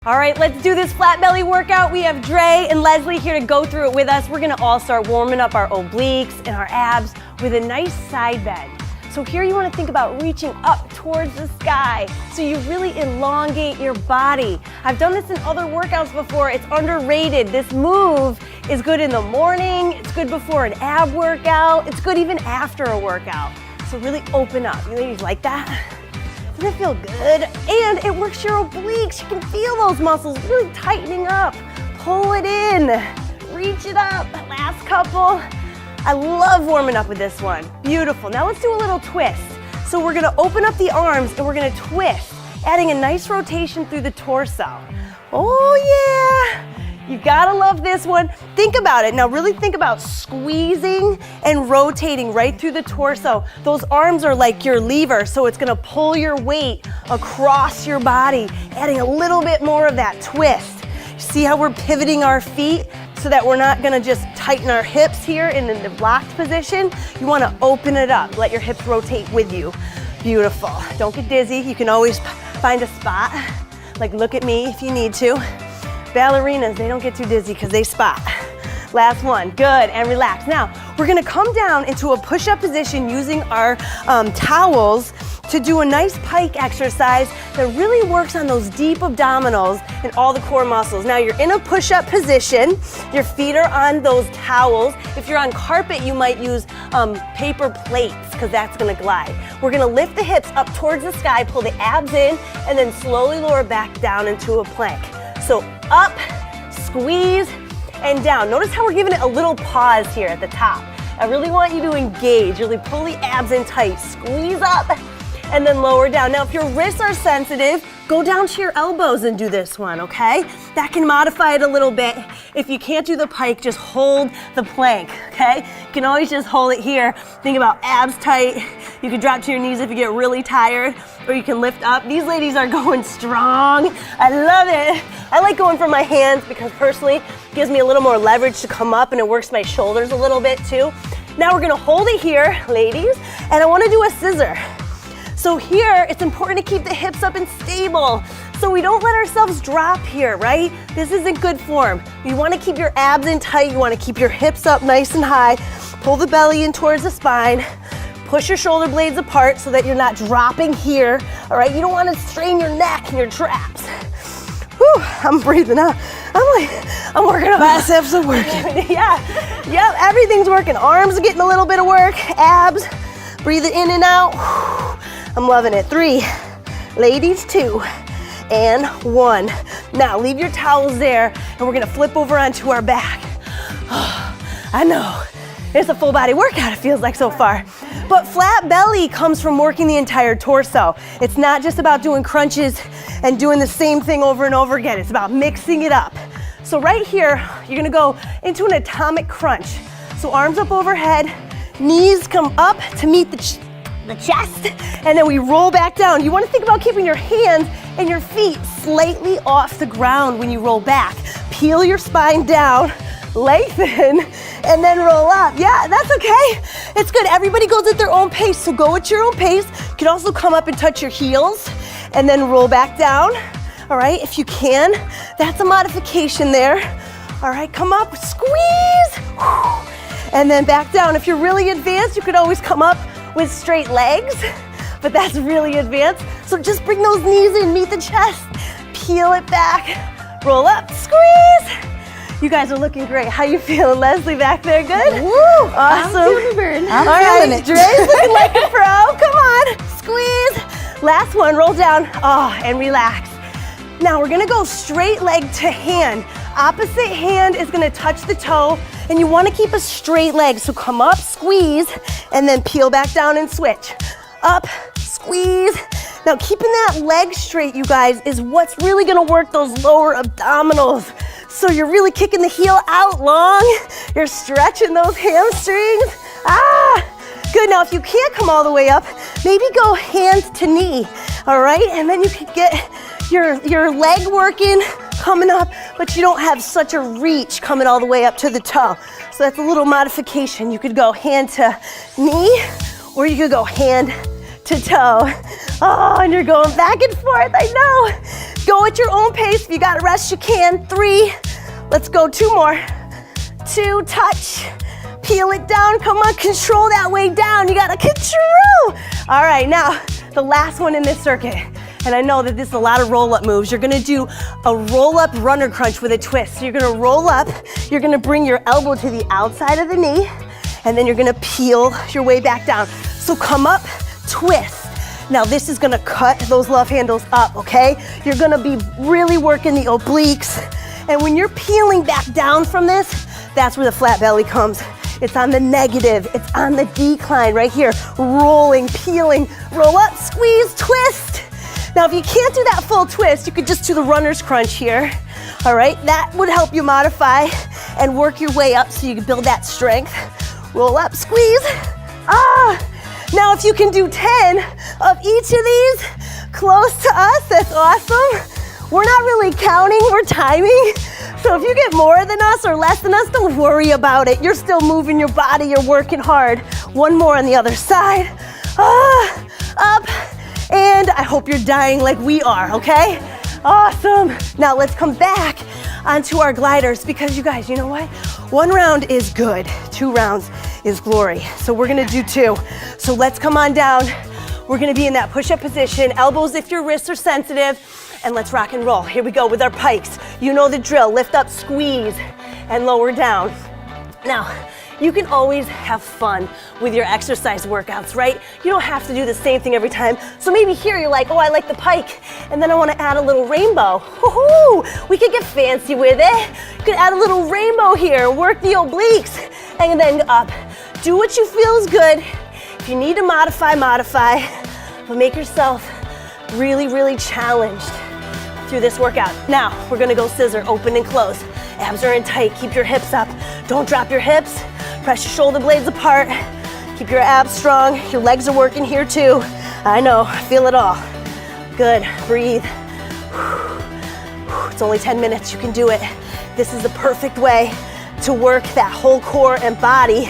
All right, let's do this flat belly workout. We have Dre and Leslie here to go through it with us. We're gonna all start warming up our obliques and our abs with a nice side bend. So here you wanna think about reaching up towards the sky so you really elongate your body. I've done this in other workouts before. It's underrated. This move is good in the morning. It's good before an ab workout. It's good even after a workout. So really open up. You ladies like that? Doesn't it feel good? And it works your obliques. You can feel those muscles really tightening up. Pull it in, reach it up. Last couple. I love warming up with this one. Beautiful. Now let's do a little twist. So we're gonna open up the arms and we're gonna twist, adding a nice rotation through the torso. Oh yeah. You gotta love this one. Think about it. Now really think about squeezing and rotating right through the torso. Those arms are like your lever, so it's gonna pull your weight across your body, adding a little bit more of that twist. See how we're pivoting our feet so that we're not gonna just tighten our hips here in the blocked position. You wanna open it up. Let your hips rotate with you. Beautiful. Don't get dizzy. You can always find a spot. Like look at me if you need to. Ballerinas, they don't get too dizzy because they spot. Last one, good, and relax. Now, we're gonna come down into a push-up position using our towels to do a nice pike exercise that really works on those deep abdominals and all the core muscles. Now, you're in a push-up position. Your feet are on those towels. If you're on carpet, you might use paper plates because that's gonna glide. We're gonna lift the hips up towards the sky, pull the abs in, and then slowly lower back down into a plank. So up, squeeze, and down. Notice how we're giving it a little pause here at the top. I really want you to engage, really pull the abs in tight, squeeze up, and then lower down. Now, if your wrists are sensitive, go down to your elbows and do this one, okay? That can modify it a little bit. If you can't do the pike, just hold the plank, okay? You can always just hold it here. Think about abs tight. You can drop to your knees if you get really tired, or you can lift up. These ladies are going strong. I love it. I like going for my hands because personally, it gives me a little more leverage to come up and it works my shoulders a little bit too. Now we're gonna hold it here, ladies, and I wanna do a scissor. So here, it's important to keep the hips up and stable so we don't let ourselves drop here, right? This isn't good form. You wanna keep your abs in tight, you wanna keep your hips up nice and high, pull the belly in towards the spine, push your shoulder blades apart so that you're not dropping here, all right? You don't wanna strain your neck and your traps. Whew, I'm breathing out. I'm working on biceps are working. Yeah, everything's working. Arms are getting a little bit of work, abs, breathe it in and out. I'm loving it. 3, ladies, 2, and 1. Now leave your towels there and we're gonna flip over onto our back. I know, it's a full body workout it feels like so far. But flat belly comes from working the entire torso. It's not just about doing crunches and doing the same thing over and over again. It's about mixing it up. So right here, you're gonna go into an atomic crunch. So arms up overhead, knees come up to meet the chest, and then we roll back down. You wanna think about keeping your hands and your feet slightly off the ground when you roll back. Peel your spine down, lengthen, and then roll up. Yeah, that's okay. It's good. Everybody goes at their own pace, so go at your own pace. You can also come up and touch your heels and then roll back down. All right, if you can. That's a modification there. All right, come up, squeeze, and then back down. If you're really advanced, you could always come up with straight legs, but that's really advanced. So just bring those knees in, meet the chest, peel it back, roll up, squeeze. You guys are looking great. How you feeling, Leslie, back there? Good? Woo! Awesome. I'm feeling the burn. I'm feeling it. Dre's looking like a pro. Come on, squeeze. Last one, roll down, and relax. Now we're gonna go straight leg to hand. Opposite hand is gonna touch the toe, and you wanna keep a straight leg. So come up, squeeze, and then peel back down and switch. Up, squeeze. Now keeping that leg straight, you guys, is what's really gonna work those lower abdominals. So you're really kicking the heel out long. You're stretching those hamstrings. Good. Now if you can't come all the way up, maybe go hand to knee, all right? And then you can get your leg working, coming up, but you don't have such a reach coming all the way up to the toe. So that's a little modification. You could go hand to knee, or you could go hand to toe. Oh, and you're going back and forth, I know. Go at your own pace. If you gotta rest, you can. 3, let's go, 2 more. 2, touch, peel it down. Come on, control that way down. You gotta control. All right, now, the last one in this circuit. And I know that this is a lot of roll-up moves. You're gonna do a roll-up runner crunch with a twist. So you're gonna roll up, you're gonna bring your elbow to the outside of the knee, and then you're gonna peel your way back down. So come up, twist. Now this is gonna cut those love handles up, okay? You're gonna be really working the obliques. And when you're peeling back down from this, that's where the flat belly comes. It's on the negative, it's on the decline right here. Rolling, peeling, roll up, squeeze, twist. Now, if you can't do that full twist, you could just do the runner's crunch here. All right, that would help you modify and work your way up so you can build that strength. Roll up, squeeze. Now if you can do 10 of each of these close to us, that's awesome. We're not really counting, we're timing. So if you get more than us or less than us, don't worry about it. You're still moving your body, you're working hard. 1 more on the other side. Up. And I hope you're dying like we are, okay? Awesome. Now let's come back onto our gliders because you guys, you know what? 1 round is good, 2 rounds is glory. So we're gonna do 2. So let's come on down. We're gonna be in that push-up position, elbows if your wrists are sensitive, and let's rock and roll. Here we go with our pikes. You know the drill, lift up, squeeze, and lower down. Now, you can always have fun with your exercise workouts, right? You don't have to do the same thing every time. So maybe here you're like, oh, I like the pike, and then I wanna add a little rainbow. Woohoo! We could get fancy with it. You could add a little rainbow here, work the obliques, and then up. Do what you feel is good. If you need to modify, but make yourself really, really challenged through this workout. Now, we're gonna go scissor, open and close. Abs are in tight, keep your hips up. Don't drop your hips. Press your shoulder blades apart. Keep your abs strong. Your legs are working here too. I know, I feel it all. Good, breathe. It's only 10 minutes, you can do it. This is the perfect way to work that whole core and body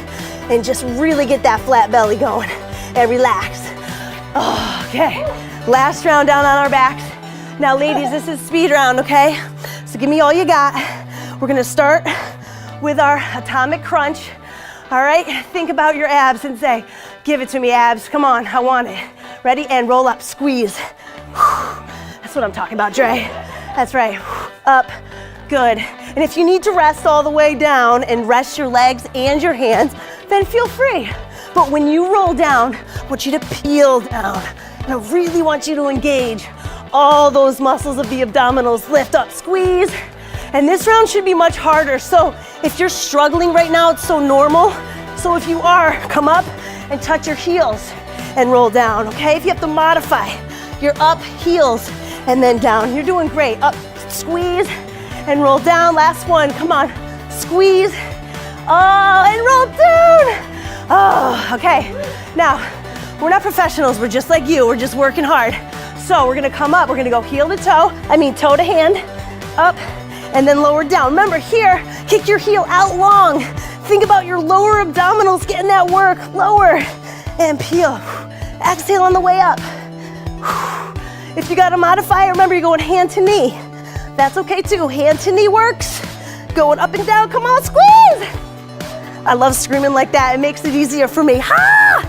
and just really get that flat belly going and relax. Oh, okay, last round down on our backs. Now ladies, this is speed round, okay? So give me all you got. We're gonna start with our atomic crunch. All right, think about your abs and say, give it to me, abs. Come on, I want it. Ready? And roll up, squeeze. That's what I'm talking about, Dre. That's right, up, good. And if you need to rest all the way down and rest your legs and your hands, then feel free. But when you roll down, I want you to peel down. And I really want you to engage all those muscles of the abdominals. Lift up, squeeze. And this round should be much harder. So if you're struggling right now, it's so normal. So if you are, come up and touch your heels and roll down, okay? If you have to modify, you're up, heels, and then down. You're doing great. Up, squeeze, and roll down. Last one, come on. Squeeze, and roll down. Oh, okay. Now, we're not professionals, we're just like you. We're just working hard. So we're gonna come up, we're gonna go toe to hand, up, and then lower down. Remember here, kick your heel out long. Think about your lower abdominals getting that work. Lower and peel. Exhale on the way up. If you gotta modify it, remember you're going hand to knee. That's okay too, hand to knee works. Going up and down, come on, squeeze. I love screaming like that, it makes it easier for me. Ha!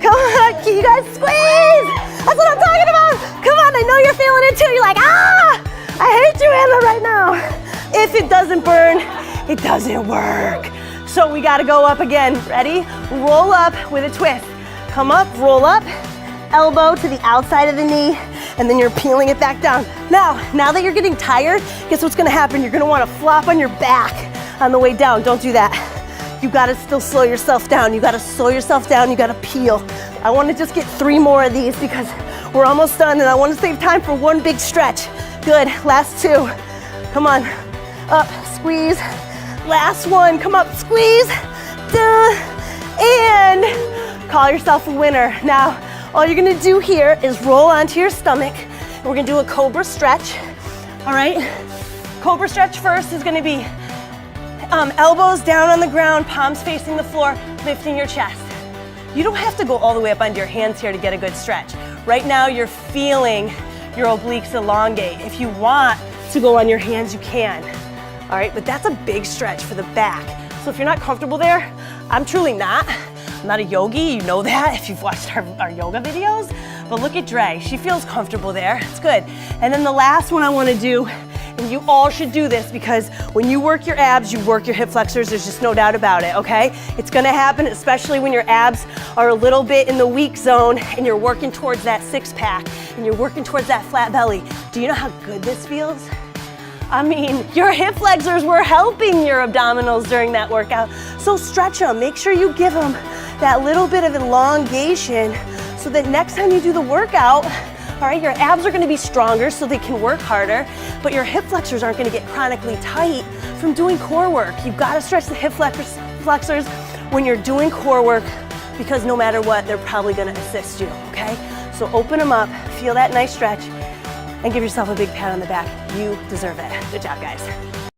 Come on, can you guys squeeze? That's what I'm talking about. Come on, I know you're feeling it too. You're like, I hate you, Anna, right now. If it doesn't burn, it doesn't work. So we gotta go up again. Ready? Roll up with a twist. Come up, roll up, elbow to the outside of the knee, and then you're peeling it back down. Now that you're getting tired, guess what's gonna happen? You're gonna wanna flop on your back on the way down. Don't do that. You gotta still slow yourself down. You gotta slow yourself down, you gotta peel. I wanna just get 3 more of these because we're almost done and I wanna save time for one big stretch. Good, last 2. Come on, up, squeeze. Last one, come up, squeeze. And call yourself a winner. Now, all you're gonna do here is roll onto your stomach. And we're gonna do a cobra stretch, all right? Cobra stretch first is gonna be elbows down on the ground, palms facing the floor, lifting your chest. You don't have to go all the way up onto your hands here to get a good stretch. Right now, you're feeling your obliques elongate. If you want to go on your hands, you can. All right, but that's a big stretch for the back. So if you're not comfortable there, I'm truly not. I'm not a yogi, you know that if you've watched our yoga videos. But look at Dre, she feels comfortable there, it's good. And then the last one I wanna do, and you all should do this because when you work your abs, you work your hip flexors, there's just no doubt about it, okay? It's gonna happen, especially when your abs are a little bit in the weak zone and you're working towards that six pack and you're working towards that flat belly. Do you know how good this feels? I mean, your hip flexors were helping your abdominals during that workout. So stretch them, make sure you give them that little bit of elongation so that next time you do the workout, all right, your abs are gonna be stronger so they can work harder, but your hip flexors aren't gonna get chronically tight from doing core work. You've gotta stretch the hip flexors when you're doing core work because no matter what, they're probably gonna assist you, okay? So open them up, feel that nice stretch, and give yourself a big pat on the back. You deserve it. Good job, guys.